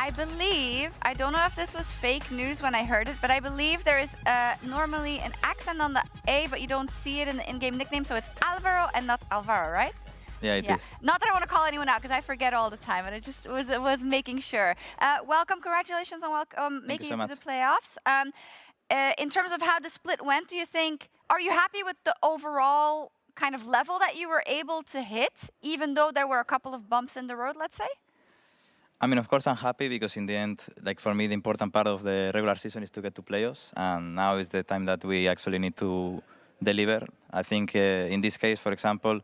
I believe, I don't know if this was fake news when I heard it, but I believe there is normally an accent on the A, but you don't see it in the in-game nickname, so it's Alvaro and not Alvaro, right? Yeah, it is. Not that I want to call anyone out, because I forget all the time, and it just was making sure. Welcome, congratulations on making it to the playoffs. In terms of how the split went, are you happy with the overall kind of level that you were able to hit, even though there were a couple of bumps in the road, let's say? I mean, of course, I'm happy because in the end, like for me, the important part of the regular season is to get to playoffs, and now is the time that we actually need to deliver. I think in this case, for example,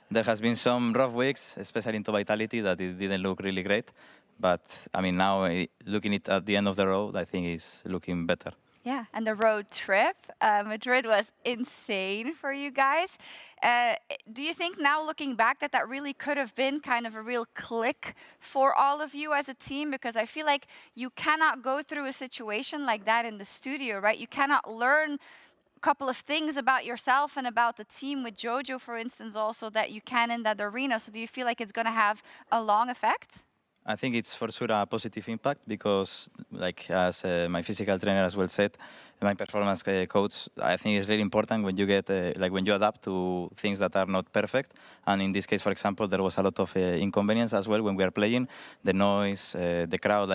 there has been some rough weeks, especially into Vitality, that it didn't look really great. But I mean, now looking at the end of the road, I think it's looking better. Yeah, and the road trip, Madrid was insane for you guys. Do you think now looking back that really could have been kind of a real click for all of you as a team? Because I feel like you cannot go through a situation like that in the studio, right? You cannot learn a couple of things about yourself and about the team with Jojo, for instance, also that you can in that arena. So do you feel like it's going to have a long effect? I think it's for sure a positive impact because, like as my physical trainer as well said, my performance coach, I think it's really important when you get, when you adapt to things that are not perfect. And in this case, for example, there was a lot of inconvenience as well when we are playing. The noise, the crowd,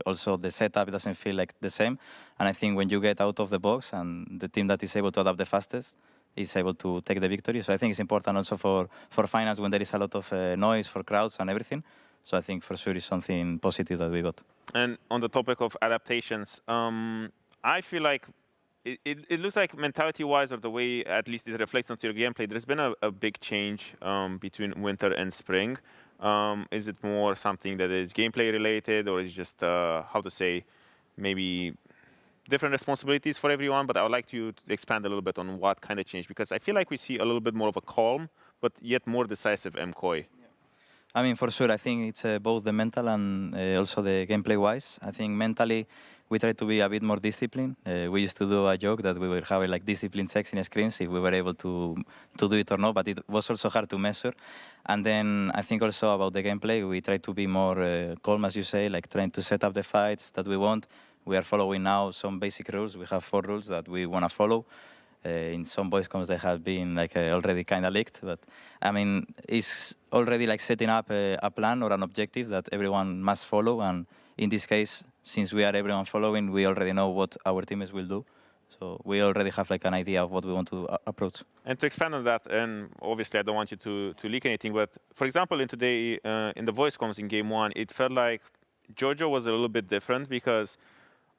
also the setup doesn't feel like the same. And I think when you get out of the box and the team that is able to adapt the fastest is able to take the victory. So I think it's important also for finals when there is a lot of noise for crowds and everything. So I think for sure it's something positive that we got. And on the topic of adaptations, I feel like it looks like mentality-wise, or the way at least it reflects onto your gameplay, there's been a big change between winter and spring. Is it more something that is gameplay related, or is it just, how to say, maybe different responsibilities for everyone? But I would like you to expand a little bit on what kind of change, because I feel like we see a little bit more of a calm, but yet more decisive MKOI. I mean, for sure, I think it's both the mental and also the gameplay-wise. I think mentally, we try to be a bit more disciplined. We used to do a joke that we were having like discipline checks in screens if we were able to do it or not, but it was also hard to measure. And then I think also about the gameplay, we try to be more calm, as you say, like trying to set up the fights that we want. We are following now some basic rules. We have 4 rules that we want to follow. In some voice comms they have been already kind of leaked, but I mean it's already like setting up a plan or an objective that everyone must follow, and in this case, since we are everyone following, we already know what our teammates will do, so we already have like an idea of what we want to approach. And to expand on that, and obviously I don't want you to leak anything, but for example in today in the voice comms in game 1, it felt like Jojo was a little bit different, because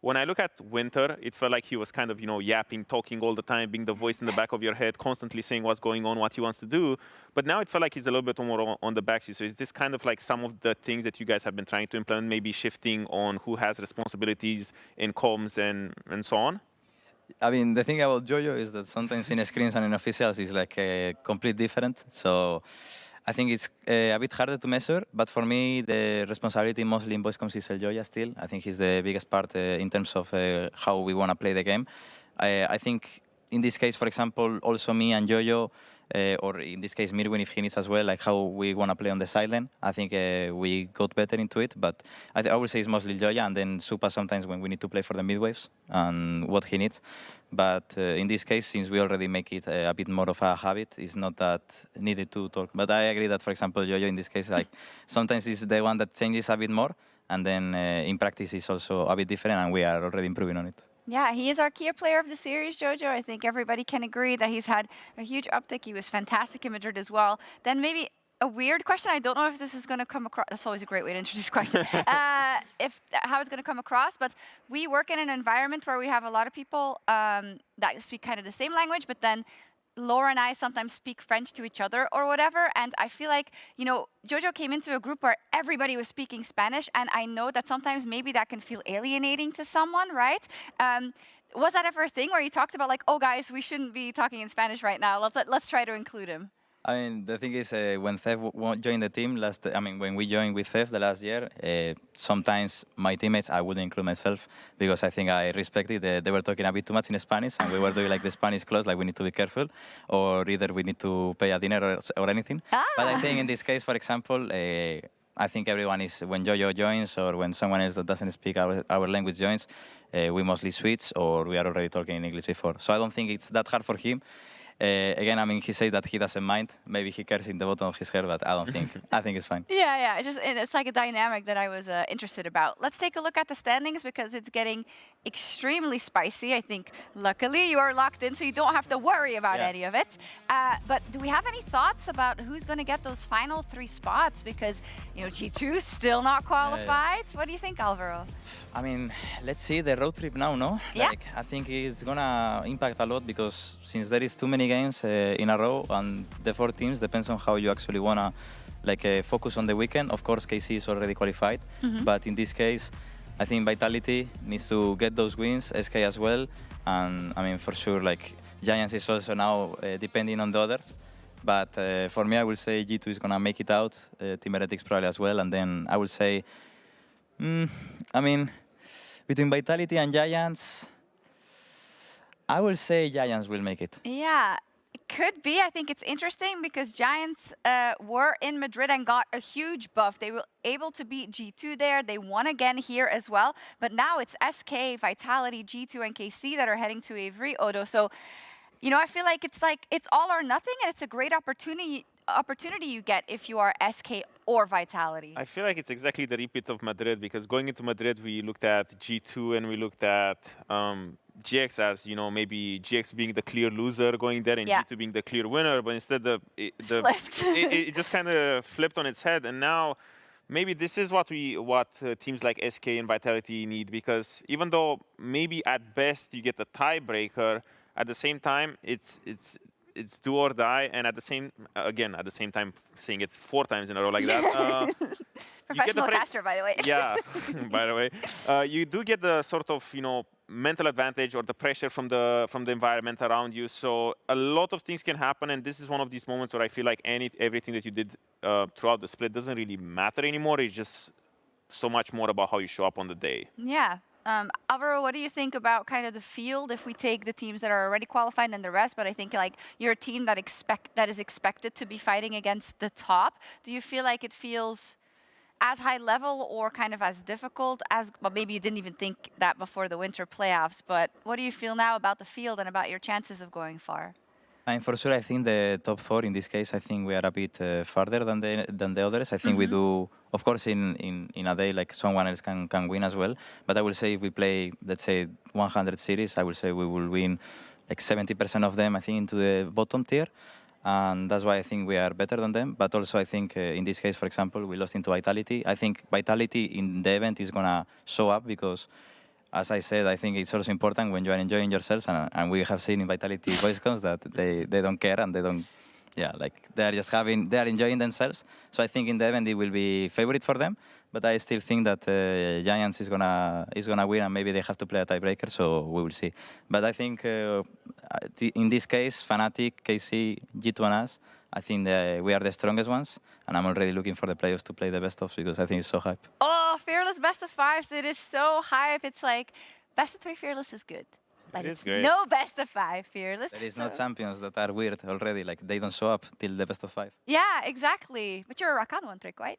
when I look at Winter, it felt like he was kind of, yapping, talking all the time, being the voice in the back of your head, constantly saying what's going on, what he wants to do. But now it felt like he's a little bit more on the backseat. So is this kind of like some of the things that you guys have been trying to implement, maybe shifting on who has responsibilities in comms and so on? I mean, the thing about Jojo is that sometimes in screens and in officials is like completely different. So I think it's a bit harder to measure, but for me, the responsibility mostly in voice comms is Jojo still. I think he's the biggest part in terms of how we want to play the game. I think in this case, for example, also me and Jojo, or in this case, Mirwin, if he needs as well, like how we want to play on the sideline. I think we got better into it, but I would say it's mostly Jojo, and then Supa sometimes when we need to play for the mid-waves and what he needs. But in this case, since we already make it a bit more of a habit, it's not that needed to talk. But I agree that, for example, Jojo in this case, like sometimes is the one that changes a bit more, and then in practice is also a bit different, and we are already improving on it. Yeah, he is our key player of the series, Jojo. I think everybody can agree that he's had a huge uptick. He was fantastic in Madrid as well. Then maybe a weird question. I don't know if this is going to come across. That's always a great way to introduce a question. How it's going to come across. But we work in an environment where we have a lot of people that speak kind of the same language, but then Laura and I sometimes speak French to each other or whatever. And I feel like, Jojo came into a group where everybody was speaking Spanish. And I know that sometimes maybe that can feel alienating to someone, right? Was that ever a thing where you talked about like, oh guys, we shouldn't be talking in Spanish right now. Let's try to include him. I mean, the thing is, when Thef joined the team when we joined with Thef the last year, sometimes my teammates, I wouldn't include myself because I think I respected they were talking a bit too much in Spanish, and we were doing like the Spanish clause, like we need to be careful, or either we need to pay a dinner or anything. But I think in this case, for example, I think everyone is, when Jojo joins or when someone else that doesn't speak our language joins, we mostly switch or we are already talking in English before. So I don't think it's that hard for him. Again, I mean, he says that he doesn't mind. Maybe he cares in the bottom of his hair, but I don't think. I think it's fine. Yeah. It's like a dynamic that I was interested about. Let's take a look at the standings because it's getting extremely spicy. I think luckily you are locked in, so you don't have to worry about any of it. But do we have any thoughts about who's going to get those final 3 spots? Because G2 is still not qualified. What do you think, Alvaro? I mean, let's see the road trip now, no? Yeah. Like, I think it's gonna impact a lot because since there is too many games in a row and the 4 teams depends on how you actually wanna focus on the weekend. Of course, KC is already qualified, but in this case, I think Vitality needs to get those wins, SK as well, and I mean for sure Giants is also now depending on the others. But for me, I will say G2 is gonna make it out, Team Heretics probably as well, and then I will say, I mean, between Vitality and Giants, I will say Giants will make it. Yeah, it could be. I think it's interesting because Giants were in Madrid and got a huge buff. They were able to beat G2 there. They won again here as well. But now it's SK, Vitality, G2, and KC that are heading to Avery, Odo. So, I feel like it's all or nothing, and it's a great opportunity you get if you are SK or Vitality. I feel like it's exactly the repeat of Madrid because going into Madrid, we looked at G2 and we looked at GX as, maybe GX being the clear loser going there and G2 being the clear winner, but instead it just kind of flipped on its head. And now maybe this is what teams like SK and Vitality need, because even though maybe at best you get a tiebreaker, at the same time it's do or die, and at the same time saying it 4 times in a row like that. Professional caster, by the way. Yeah, by the way, you do get the sort of mental advantage or the pressure from the environment around you. So a lot of things can happen, and this is one of these moments where I feel like everything that you did throughout the split doesn't really matter anymore. It's just so much more about how you show up on the day. Yeah. Alvaro, what do you think about kind of the field if we take the teams that are already qualified and the rest? But I think you're a team that is expected to be fighting against the top. Do you feel like it feels as high level or kind of as difficult as, well, maybe you didn't even think that before the winter playoffs, but what do you feel now about the field and about your chances of going far? And for sure, I think the top 4 in this case, I think we are a bit farther than the others. I think we do, of course, in a day like someone else can win as well. But I will say if we play, let's say 100 series, I will say we will win like 70% of them, I think, into the bottom tier. And that's why I think we are better than them. But also I think in this case, for example, we lost into Vitality. I think Vitality in the event is going to show up because, as I said, I think it's also important when you are enjoying yourselves, and we have seen in Vitality voice cons that they don't care and they don't, they are enjoying themselves. So I think in the event it will be favorite for them, but I still think that Giants is gonna win, and maybe they have to play a tiebreaker, so we will see. But I think in this case, Fnatic, KC, G2 and us, I think we are the strongest ones, and I'm already looking for the playoffs to play the best of because I think it's so hype. Oh, Fearless best of 5s, it is so hype. It's like best of 3 Fearless is good. But it's no best of 5 Fearless. There is no champions that are weird already, like they don't show up till the best of 5. Yeah, exactly. But you're a Rakan one trick, right?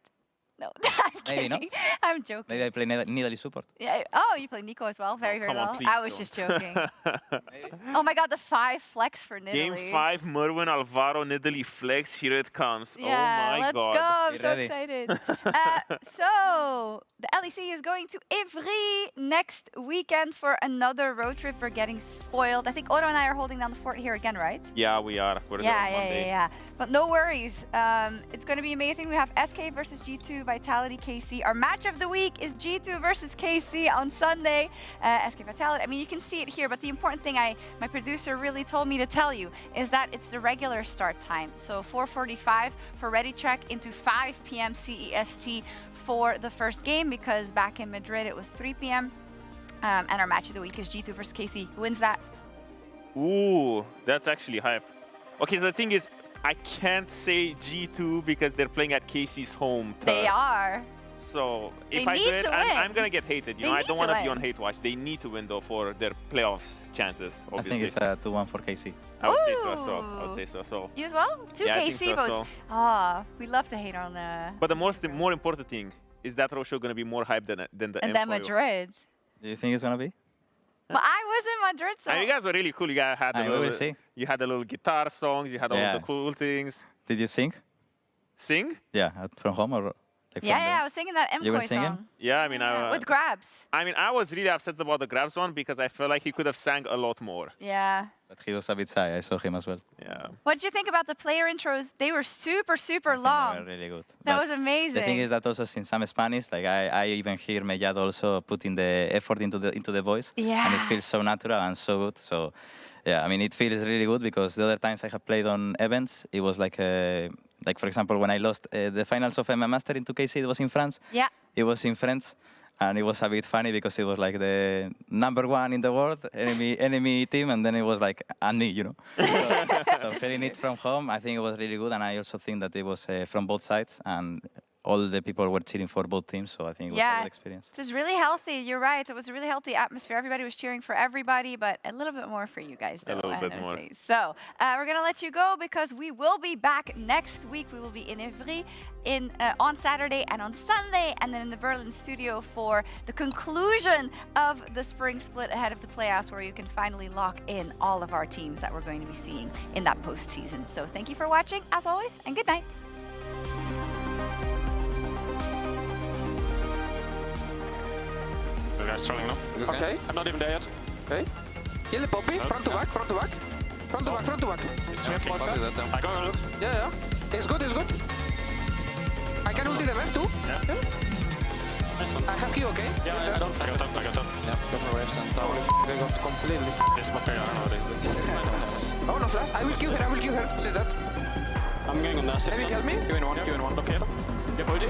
No, I'm Maybe kidding. not. I'm joking. Maybe I play Nidalee support. Yeah. Oh, you play Nico as well. Very well. Please I was just joking. Oh my God, the 5 flex for Nidalee. Game 5, Merwin, Alvaro, Nidalee flex. Here it comes. Yeah, oh my God. Let's go. I'm so ready. excited. So, the LEC is going to Ivry next weekend for another road trip. We're getting spoiled. I think Odo and I are holding down the fort here again, right? Yeah, we are. We're there on Monday. Yeah. But no worries. It's going to be amazing. We have SK versus G2, Vitality, KC. Our match of the week is G2 versus KC on Sunday. SK Vitality. I mean, you can see it here, but the important thing my producer really told me to tell you is that it's the regular start time. So 4:45 for ready check into 5 p.m. CEST for the first game, because back in Madrid it was 3 p.m. And our match of the week is G2 versus KC. Who wins that? Ooh, that's actually hype. Okay, so the thing is, I can't say G2 because they're playing at KC's home. They are. So if They I do need it, to I'm win. gonna get hated. You They know, I need don't to want to be win. on hate watch. They need to win though for their playoffs chances. I Obviously, think it's a 2-1 for KC. I would say so as well. I Ooh. would say so as well. You as well? Two Yeah, I think KC so as votes. well. Ah, we love to hate on the But the more important thing is that Roche gonna be more hyped than the and then MKOI. Madrid. Do you think it's gonna be? But I was in Madrid, so And you guys were really cool. You guys had We will see. you had the little guitar songs. You had all Yeah. the cool things. Did you sing? Sing? Yeah, from home or like yeah, from yeah, I was singing that You were MKOI singing? song. Yeah, I mean, With grabs. I was really upset about the grabs one because I felt like he could have sang a lot more. Yeah. But he was a bit shy. I saw him as well. Yeah. What did you think about the player intros? They were super, super I think long. They were really good. That But was amazing. the thing is that also since I'm Spanish, like I even hear Mellado also putting the effort into the voice. And it Yeah. feels so natural and so good. So yeah, I mean it feels really good because the other times I have played on events, it was like for example when I lost the finals of MMA Master in 2KC, it was in France. Yeah. It was in French. And it was a bit funny because it was like the #1 in the world, enemy team, and then it was like, and me, you know. So hearing it from home, I think it was really good, and I also think that it was from both sides, and all the people were cheering for both teams, so I think it was a Yeah. good experience. So it was really healthy. You're right. It was a really healthy atmosphere. Everybody was cheering for everybody, but a little bit more for you guys. Though, little I bit would more. say. So we're gonna let you go because we will be back next week. We will be in Ivry on Saturday and on Sunday, and then in the Berlin studio for the conclusion of the spring split ahead of the playoffs, where you can finally lock in all of our teams that we're going to be seeing in that postseason. So thank you for watching, as always, and good night. You guys throwing now? Okay, I'm not even there yet. okay. Kill the Poppy, Oh, front to yeah. back, front to back. Front to back, front to back. I got a look. Yeah, yeah. It's good, it's good. I can ulti the map too. Yeah. I have Q, okay? Yeah, I got up. Yeah, got my waves and holy I got completely. This is my player, I don't know what it is. Oh, no flash. I will kill her, I will kill her. She's dead. I'm going on the asset. Maybe help me? Q in one, blockerar. Jag får ulti.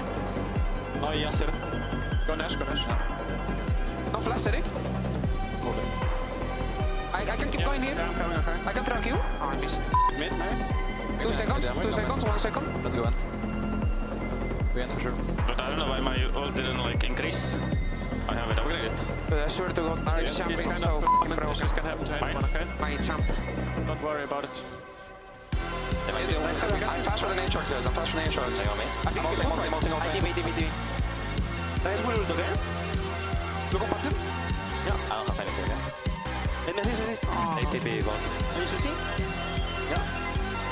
Ja, jag ser det. Go Nash. No flash, Cedric. I can keep going here. I'm coming, okay. I can throw Q. Oh, I missed. Mid, no? 2 seconds, 2 seconds, 1 second. Let's go end. We end for sure. But I don't know why my ult didn't like increase. I have it upgraded. I swear to God, our champ is so f***ing broken. This can happen to anyone, okay? My champ. Don't worry about it. I'm faster than Sjokz, guys. I'm faster than Sjokz. Hang on me. I'm ulting. There is one ult, okay? Look on button. I don't have anything there. ATP gone. Can you see?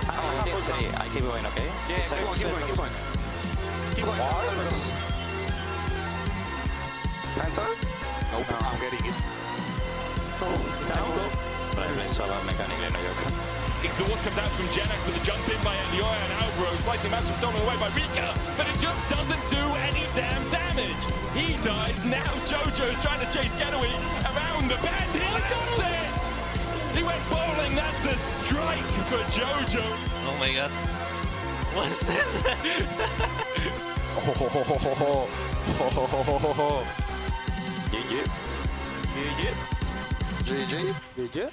I'm ulti 3. I keep going, okay? Yeah, keep going. Keep going. Answer? Nope. I'm getting it. But I missed, so I'm mechanically no joke. Exhaust comes out from Janak with a jump in by Alvaro and Alvaro. Slicing mass from stolen away by Rika, but it just doesn't do any damn damage. He dies. Now Jojo's trying to chase Getaway around the bend. He does it! He went bowling. That's a strike for Jojo. Oh my god. What is this? GG. GG. GG.